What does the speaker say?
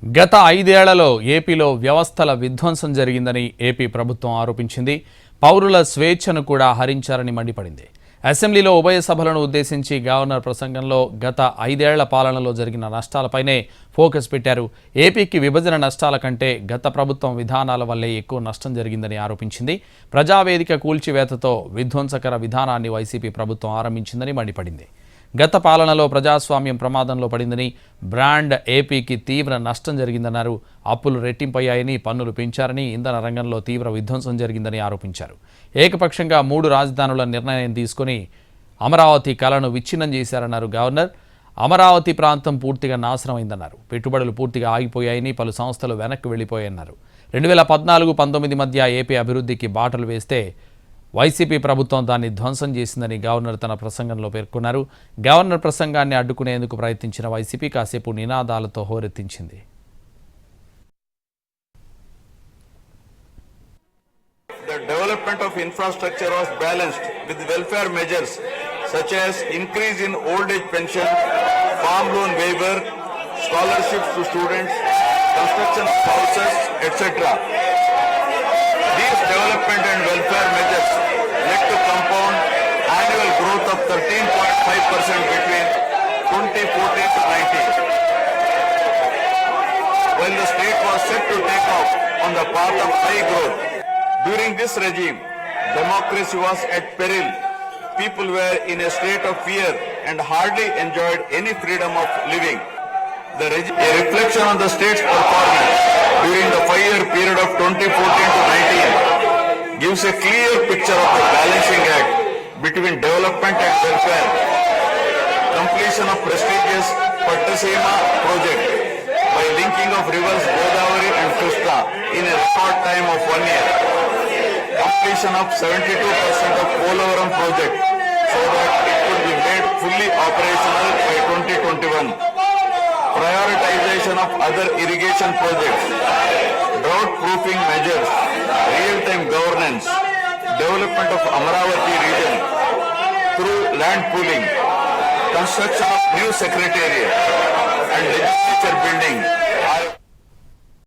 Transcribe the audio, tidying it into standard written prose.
గత 5 ఏళ్లలో ఏపీలో వ్యవస్థల విధ్వంసం జరిగిందని ఏపీ ప్రభుత్వం ఆరోపించింది. పౌరుల స్వేచ్ఛను కూడా హరించారని మండిపడింది. అసెంబ్లీలో ఉభయ సభలను ఉద్దేశించి గవర్నర్ ప్రసంగంలో గత 5 ఏళ్ల పాలనలో జరిగిన నష్టాలపైనే ఫోకస్ పెట్టారు. ఏపీకి విభజన నష్టాల కంటే గత ప్రభుత్వం విధానాల వల్లే ఎక్కువ నష్టం జరిగిందని ఆరోపించింది. ప్రజావేదిక కూల్చివేతతో విధ్వంసకర విధానాన్ని వైసీపీ ప్రభుత్వం ఆరంభించిందని మండిపడింది. గత పాలనలో ప్రజాస్వామ్యం ప్రమాదంలో పడిందని, బ్రాండ్ ఏపీకి తీవ్ర నష్టం జరిగిందన్నారు. అప్పులు రెట్టింపయ్యాయని, పన్నులు పెంచారని, ఇంధన రంగంలో తీవ్ర విధ్వంసం జరిగిందని ఆరోపించారు. ఏకపక్షంగా 3 రాజధానుల నిర్ణయం తీసుకుని అమరావతి కళను విచ్ఛిన్నం చేశారన్నారు గవర్నర్. అమరావతి ప్రాంతం పూర్తిగా నాశనమైందన్నారు. పెట్టుబడులు పూర్తిగా ఆగిపోయాయని, పలు సంస్థలు వెనక్కి వెళ్లిపోయాయన్నారు. 2014-19 మధ్య ఏపీ అభివృద్ధికి బాటలు వేస్తే వైసీపీ ప్రభుత్వం దాన్ని ధ్వంసం చేసిందని గవర్నర్ తన ప్రసంగంలో పేర్కొన్నారు. గవర్నర్ ప్రసంగాన్ని అడ్డుకునేందుకు ప్రయత్నించిన వైసీపీ కాసేపు నినాదాలతో హోరెత్తించింది. The development of infrastructure was balanced with welfare measures such as increase in old age pension, farm loan waiver, scholarships to students, construction of houses, etc. These development and welfare measures led to compound annual growth of 13.5% between 2014 to 19. While the state was set to take off on the path of high growth, during this regime, democracy was at peril. People were in a state of fear and hardly enjoyed any freedom of living. A reflection on the state's performance during the 5-year period of 2014 to 19 gives a clear picture of the balancing act between development and welfare. Completion of prestigious Pattasima project by linking of rivers Godavari and Krishna in a record time of 1 year. Completion of 72% of Polavaram project so that it could be made fully operational by 2021. Prioritization of other irrigation projects, drought proofing measures, real-time governance, development of Amaravati region through land pooling, construction of new secretariat and legislature building are